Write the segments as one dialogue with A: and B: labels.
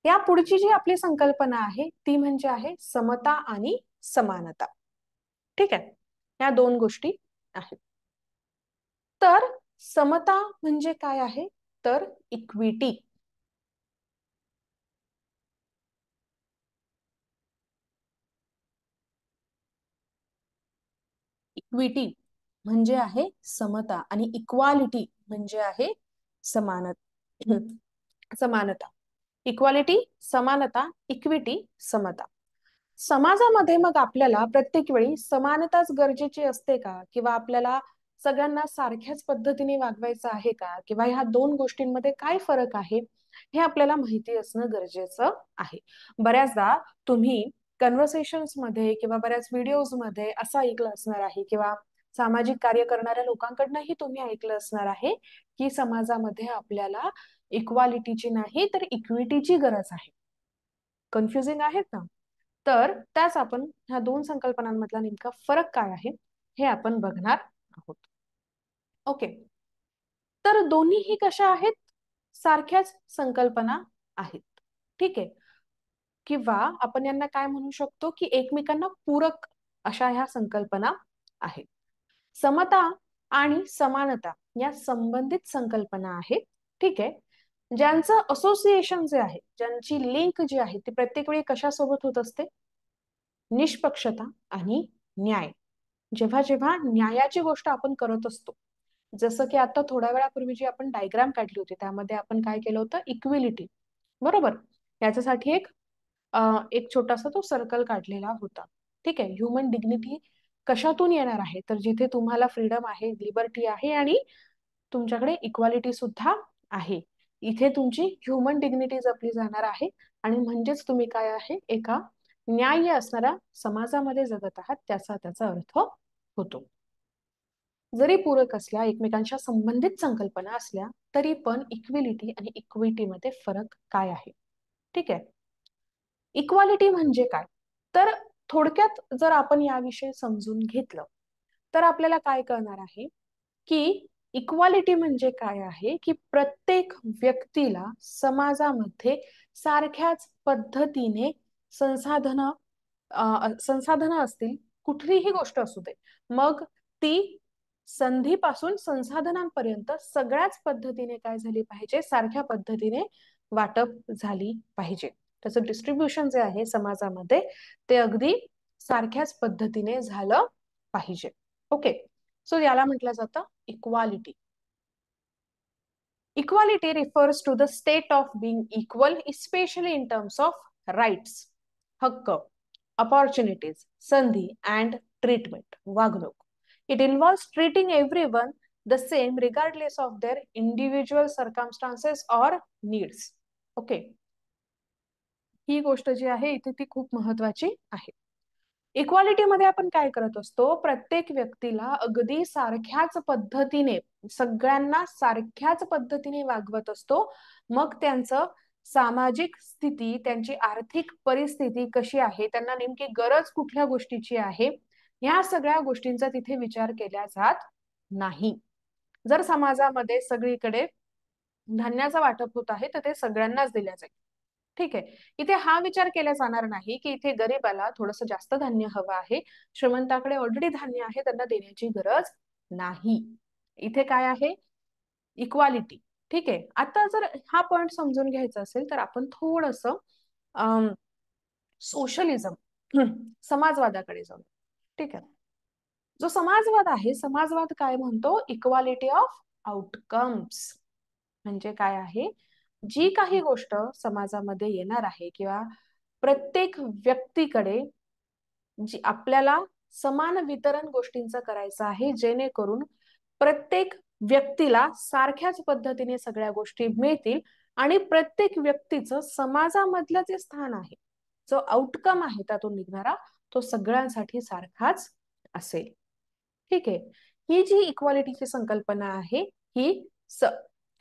A: या पुढची जी आपली संकल्पना आहे ती म्हणजे आहे समता आणि समानता. ठीक आहे, या दोन गोष्टी आहेत. तर समता म्हणजे काय आहे, तर इक्विटी. इक्विटी म्हणजे आहे समता आणि इक्वालिटी म्हणजे आहे समानता. समानता, इक्वालिटी, समानता, इक्विटी, समता. समाजामध्ये मग आपल्याला प्रत्येक वेळी समानताच गरजेची असते का, किंवा आपल्याला सगळ्यांना सारख्याच पद्धतीने वागवायचं आहे का, किंवा ह्या दोन गोष्टींमध्ये काय फरक आहे हे आपल्याला माहिती असणं गरजेचं आहे. बऱ्याचदा तुम्ही कन्व्हर्सेशन्स मध्ये किंवा बऱ्याच व्हिडिओज मध्ये असं ऐकलं असणार आहे, किंवा सामाजिक कार्य करणाऱ्या लोकांकडनंही तुम्ही ऐकलं असणार आहे की समाजामध्ये आपल्याला इक्वालिटीची नाही तर इक्विटीची गरज आहे. कन्फ्युजिंग आहेत ना? तर त्याच आपण ह्या दोन संकल्पनांमधला नेमका फरक काय आहे हे आपण बघणार आहोत. ओके, तर दोन्हीही कशा आहेत, सारख्याच संकल्पना आहेत. ठीक आहे, किंवा आपण यांना काय म्हणू शकतो की एकमेकांना पूरक अशा ह्या संकल्पना आहेत. समता आणि समानता या संबंधित संकल्पना आहेत. ठीक आहे, ज्यांचं असोसिएशन जे आहे, ज्यांची लिंक जी आहे ती प्रत्येक वेळी कशासोबत होत असते, निष्पक्षता आणि न्याय. जेव्हा जेव्हा न्यायाची गोष्ट आपण करत असतो, जसं की आता थोड्या वेळापूर्वी जी आपण डायग्राम काढली होती त्यामध्ये आपण काय केलं होतं, इक्विलिटी, बरोबर. याच्यासाठी एक छोटासा तो सर्कल काढलेला होता. ठीक आहे, ह्युमन डिग्निटी कशातून येणार आहे, तर जिथे तुम्हाला फ्रीडम आहे, लिबर्टी आहे आणि तुमच्याकडे इक्वालिटी सुद्धा आहे, इथे तुमची ह्युमन डिग्निटी जपली जाणार आहे. आणि म्हणजेच तुम्ही काय आहे, एका न्याय्य असणाऱ्या समाजामध्ये जगत आहात, त्याचा अर्थ होतो. जरी पूरक असल्या, एकमेकांच्या संबंधित संकल्पना असल्या, तरी पण इक्विलिटी आणि इक्विटी मध्ये फरक काय आहे. ठीक आहे, इक्वालिटी म्हणजे काय, तर थोडक्यात जर आपण याविषयी समजून घेतलं तर आपल्याला काय कळणार आहे की इक्वालिटी म्हणजे काय आहे, की प्रत्येक व्यक्तीला समाजामध्ये सारख्याच पद्धतीने संसाधन संसाधनं असतील, कुठलीही गोष्ट असू दे, मग ती संधीपासून संसाधनांपर्यंत सगळ्याच पद्धतीने काय झाली पाहिजे, सारख्या पद्धतीने वाटप झाली पाहिजे. त्याचं डिस्ट्रीब्युशन जे आहे समाजामध्ये ते अगदी सारख्याच पद्धतीने झालं पाहिजे. ओके, सो याला म्हटलं जातं equality. Equality refers to the state of being equal, especially in terms of rights, हक्क, opportunities, संधी and treatment, वागणूक. It involves treating everyone the same regardless of their individual circumstances or needs. Okay, ही गोष्ट जी आहे इथे ती खूप महत्वाची आहे. इक्वालिटी मध्ये आपण काय करत असतो, प्रत्येक व्यक्तीला अगदी सारख्याच पद्धतीने, सगळ्यांना सारख्याच पद्धतीने वागवत असतो. मग त्यांचं सामाजिक स्थिती, त्यांची आर्थिक परिस्थिती कशी आहे, त्यांना नेमकी गरज कुठल्या गोष्टीची आहे, ह्या सगळ्या गोष्टींचा तिथे विचार केला जात नाही. जर समाजामध्ये सगळीकडे धान्याचं वाटप होत आहे तर ते सगळ्यांनाच दिल्या जाईल. ठीक आहे, इथे हा विचार केला जाणार नाही की इथे गरीबाला थोडस जास्त धान्य हवं आहे, श्रीमंताकडे ऑलरेडी धान्य आहे, त्यांना देण्याची गरज नाही. इथे काय आहे, इक्वालिटी. ठीक आहे, आता जर हा पॉइंट समजून घ्यायचा असेल तर आपण थोडस सोशलिझम, समाजवादाकडे जाऊ. ठीक आहे, जो समाजवाद आहे, समाजवाद काय म्हणतो, इक्वालिटी ऑफ आउटकम्स. म्हणजे काय आहे, जी काही गोष्ट समाजामध्ये येणार आहे किंवा प्रत्येक व्यक्तीकडे जी आपल्याला समान वितरण गोष्टींचं करायचं आहे, जेणेकरून प्रत्येक व्यक्तीला सारख्याच पद्धतीने सगळ्या गोष्टी मिळतील आणि प्रत्येक व्यक्तीचं समाजामधलं जे स्थान आहे, जो आउटकम आहे त्यातून निघणारा, तो सगळ्यांसाठी सारखाच असेल. ठीक आहे, ही जी इक्वालिटीची संकल्पना आहे ही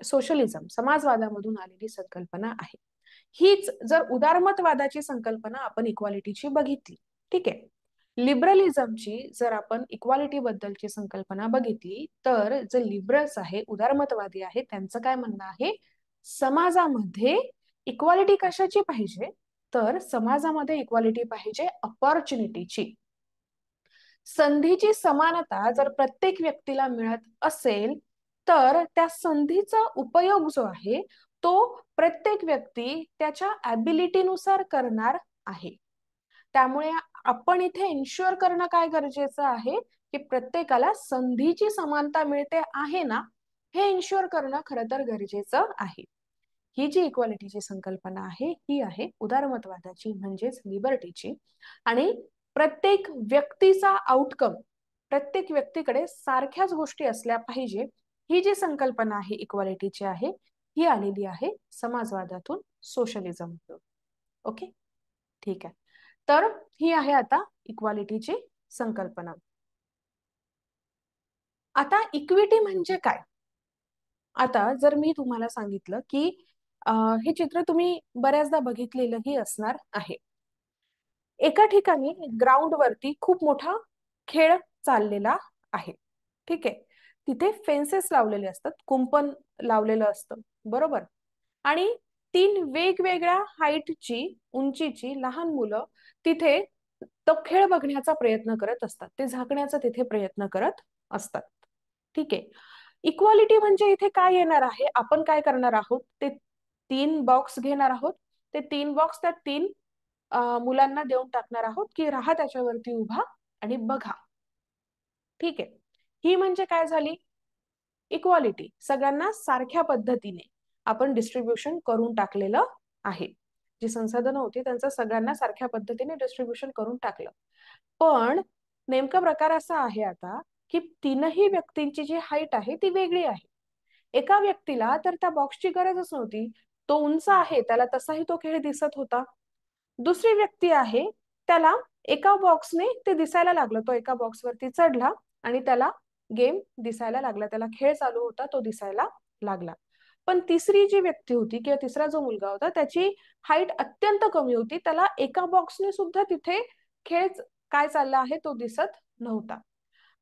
A: सोशलिझम, समाजवादामधून आलेली संकल्पना आहे. हीच जर उदारमतवादाची संकल्पना आपण इक्वालिटीची बघितली, ठीक आहे, लिबरलिझमची जर आपण इक्वालिटी बद्दलची संकल्पना बघितली, तर जे लिबरल्स आहे, उदारमतवादी आहे, त्यांचं काय म्हणणं आहे, समाजामध्ये इक्वालिटी कशाची पाहिजे, तर समाजामध्ये इक्वालिटी पाहिजे अपॉर्च्युनिटीची. संधीची समानता जर प्रत्येक व्यक्तीला मिळत असेल तर त्या संधीचा उपयोग जो आहे तो प्रत्येक व्यक्ती त्याच्या ॲबिलिटीनुसार करणार आहे. त्यामुळे आपण इथे इन्शुअर करणं काय गरजेचं आहे की प्रत्येकाला संधीची समानता मिळते आहे ना, हे इन्शुअर करणं खरं तर गरजेचं आहे. ही जी इक्वालिटीची संकल्पना आहे ही आहे उदारमतवादाची म्हणजेच लिबर्टीची. आणि प्रत्येक व्यक्तीचा आउटकम, प्रत्येक व्यक्तीकडे सारख्याच गोष्टी असल्या पाहिजे, ही जी संकल्पना आहे इक्वालिटीची आहे ही आलेली आहे समाजवादातून, सोशलिझम. ओके, ठीक आहे. तर ही आहे आता इक्वालिटीची संकल्पना. आता इक्विटी म्हणजे काय? आता जर मी तुम्हाला सांगितलं की हे चित्र तुम्ही बऱ्याचदा बघितलेलंही असणार आहे. एका ठिकाणी ग्राउंड वरती खूप मोठा खेळ चाललेला आहे. ठीक आहे, तिथे फेन्सेस लावलेले असतात, कुंपण लावलेलं असतं, बरोबर. आणि 3 वेगवेगळ्या हाईटची, उंचीची लहान मुलं तिथे तो खेळ बघण्याचा प्रयत्न करत असतात, ते झाकण्याचा तिथे प्रयत्न करत असतात. ठीक आहे, इक्वालिटी म्हणजे इथे काय येणार आहे, आपण काय करणार आहोत, ते 3 बॉक्स घेणार आहोत, ते 3 बॉक्स त्या 3 मुलांना देऊन टाकणार आहोत की राहा त्याच्यावरती उभा आणि बघा. ठीक आहे, ही म्हणजे काय झाली इक्वालिटी. सगळ्यांना सारख्या पद्धतीने आपण डिस्ट्रीब्युशन करून टाकलेलं आहे. जी संसाधनं होती त्यांचं सगळ्यांना सारख्या पद्धतीने डिस्ट्रीब्युशन करून टाकलं. पण नेमका प्रकार असा आहे आता की तीनही व्यक्तींची जी हाईट आहे ती वेगळी आहे. एका व्यक्तीला तर त्या बॉक्सची गरजच नव्हती, तो उंच आहे, त्याला तसाही तो खेळ दिसत होता. दुसरी व्यक्ती आहे, त्याला एका बॉक्सने ते दिसायला लागलं, तो एका बॉक्सवरती चढला आणि त्याला गेम दिसायला लागला, त्याला खेळ चालू होता तो दिसायला लागला. पण तिसरी जी व्यक्ती होती किंवा तिसरा जो मुलगा होता त्याची हाईट अत्यंत कमी होती, त्याला एका बॉक्सने सुद्धा तिथे खेळ काय चालला आहे तो दिसत नव्हता.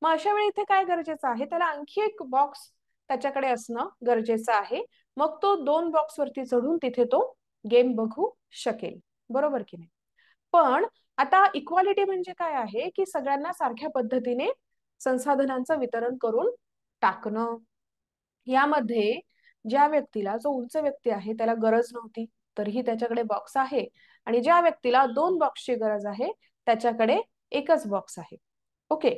A: मग अशा वेळी इथे काय गरजेचं आहे, त्याला आणखी एक बॉक्स त्याच्याकडे असणं गरजेचं आहे. मग तो 2 बॉक्स वरती चढून तिथे तो गेम बघू शकेल, बरोबर की नाही. पण आता इक्वालिटी म्हणजे काय आहे की सगळ्यांना सारख्या पद्धतीने संसाधनांचं वितरण करून टाकणं. यामध्ये ज्या व्यक्तीला, जो उंच व्यक्ती आहे त्याला गरज नव्हती तरीही त्याच्याकडे बॉक्स आहे, आणि ज्या व्यक्तीला 2 बॉक्सची गरज आहे त्याच्याकडे एकच बॉक्स आहे. ओके,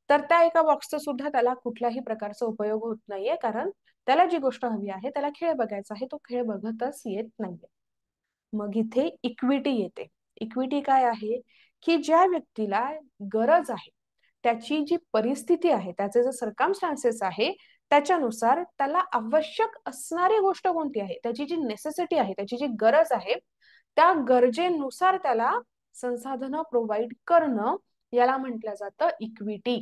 A: तर त्या एका बॉक्सचा सुद्धा त्याला कुठल्याही प्रकारचा उपयोग होत नाहीये, कारण त्याला जी गोष्ट हवी आहे, त्याला खेळ बघायचा आहे, तो खेळ बघतच येत नाहीये. मग इथे इक्विटी येते. इक्विटी काय आहे की ज्या व्यक्तीला गरज आहे, त्याची जी परिस्थिती आहे, त्याचे जे सर्कमस्टान्सेस आहे त्याच्यानुसार त्याला आवश्यक असणारी गोष्ट कोणती आहे, त्याची जी नेसेसिटी आहे, त्याची जी गरज आहे, त्या गरजेनुसार त्याला संसाधनं प्रोव्हाइड करणं, याला म्हटलं जातं इक्विटी.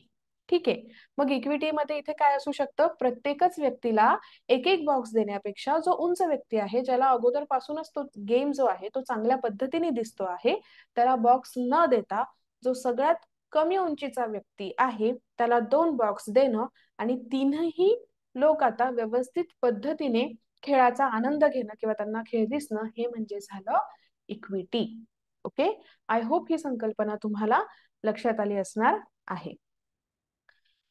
A: ठीक आहे, मग इक्विटीमध्ये इथे काय असू शकतं, प्रत्येकच व्यक्तीला एक एक बॉक्स देण्यापेक्षा जो उंच व्यक्ती आहे, ज्याला अगोदर पासूनच तो गेम जो आहे तो चांगल्या पद्धतीने दिसतो आहे, त्याला बॉक्स न देता जो सगळ्यात कमी उंचीचा व्यक्ती आहे त्याला 2 बॉक्स देणं, आणि तीनही लोक आता व्यवस्थित पद्धतीने खेळाचा आनंद घेणं किंवा त्यांना खेळ दिसणं, हे म्हणजे झालं इक्विटी. ओके, आय होप ही संकल्पना तुम्हाला लक्षात आली असणार आहे.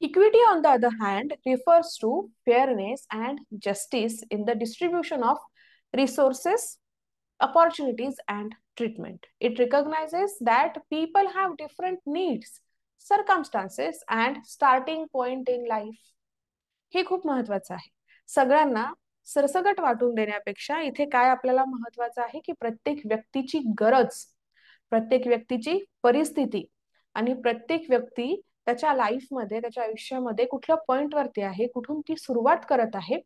A: Equity, on the other hand, refers to fairness and justice in the distribution of resources, opportunities, and treatment. It recognizes that people have different needs, circumstances, and starting point in life. हे खूप महत्वाचं आहे. सगळ्यांना सरसकट वाटून देण्यापेक्षा इथे काय आपल्याला महत्वाचं आहे की प्रत्येक व्यक्तीची गरज, प्रत्येक व्यक्तीची परिस्थिती आणि प्रत्येक व्यक्ती त्याच्या लाईफमध्ये, त्याच्या आयुष्यामध्ये कुठल्या पॉइंट वरती आहे, कुठून ती सुरुवात करत आहे,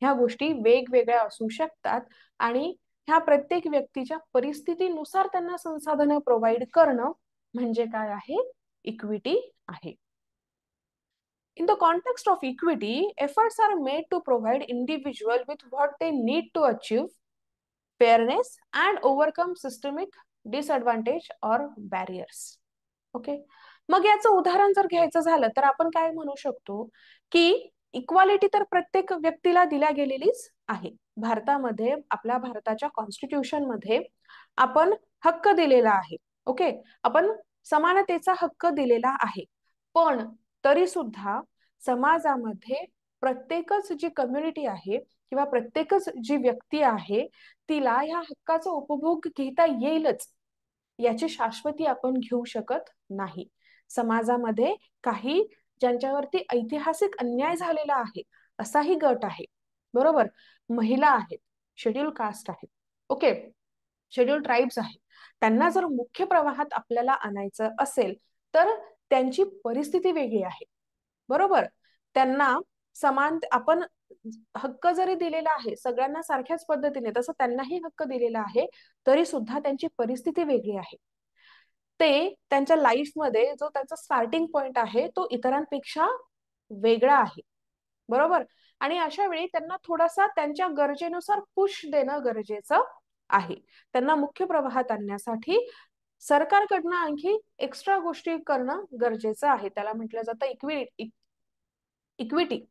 A: ह्या गोष्टी वेगवेगळ्या असू शकतात. आणि ह्या प्रत्येक व्यक्तीच्या परिस्थितीनुसार त्यांना संसाधनं प्रोव्हाइड करणं म्हणजे काय आहे, इक्विटी आहे. In the context of equity, efforts are made to provide individual with what they need to achieve fairness and overcome systemic disadvantage or barriers. Okay, मग याचं उदाहरण जर घ्यायचं झालं तर आपण काय म्हणू शकतो की इक्वालिटी तर प्रत्येक व्यक्तीला दिल्या गेलेलीच आहे. भारतामध्ये, आपल्या भारताच्या कॉन्स्टिट्यूशन मध्ये आपण हक्क दिलेला आहे. ओके, आपण समानतेचा हक्क दिलेला आहे. पण तरी सुद्धा समाजामध्ये प्रत्येकच जी कम्युनिटी आहे किंवा प्रत्येकच जी व्यक्ती आहे, तिला ह्या हक्काचा उपभोग घेता येईलच याची शाश्वती आपण घेऊ शकत नाही. समाजामध्ये काही ज्यांच्यावरती ऐतिहासिक अन्याय झालेला आहे असाही गट आहे, बरोबर. महिला आहेत, शेड्यूल कास्ट आहेत, ओके, शेड्यूल ट्राईब्स आहेत. त्यांना जर मुख्य प्रवाहात आपल्याला आणायचं असेल तर त्यांची परिस्थिती वेगळी आहे, बरोबर. त्यांना समान आपण हक्क जरी दिलेला आहे सगळ्यांना सारख्याच पद्धतीने, तसं त्यांनाही हक्क दिलेला आहे, तरी सुद्धा त्यांची परिस्थिती वेगळी आहे. ते त्यांच्या लाईफमध्ये जो त्यांचा स्टार्टिंग पॉइंट आहे तो इतरांपेक्षा वेगळा आहे, बरोबर. आणि अशा वेळी त्यांना थोडासा त्यांच्या गरजेनुसार पुश देणं गरजेचं आहे. त्यांना मुख्य प्रवाहात आणण्यासाठी सरकारकडनं आणखी एक्स्ट्रा गोष्टी करणं गरजेचं आहे. त्याला म्हटलं जातं इक्विटी.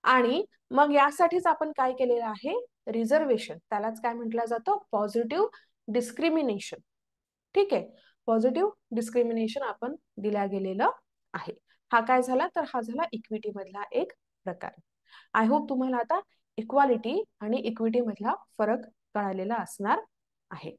A: आणि मग यासाठीच आपण काय केलेलं आहे, रिझर्वेशन, त्यालाच काय म्हटलं जातं, पॉझिटिव्ह डिस्क्रिमिनेशन. ठीक आहे, पॉझिटिव्ह डिस्क्रिमिनेशन आपण दिल्या गेलेलं आहे. हा काय झाला, तर हा झाला इक्विटी मधला एक प्रकार. आय होप तुम्हाला आता इक्वालिटी आणि इक्विटी मधला फरक कळालेला असणार आहे.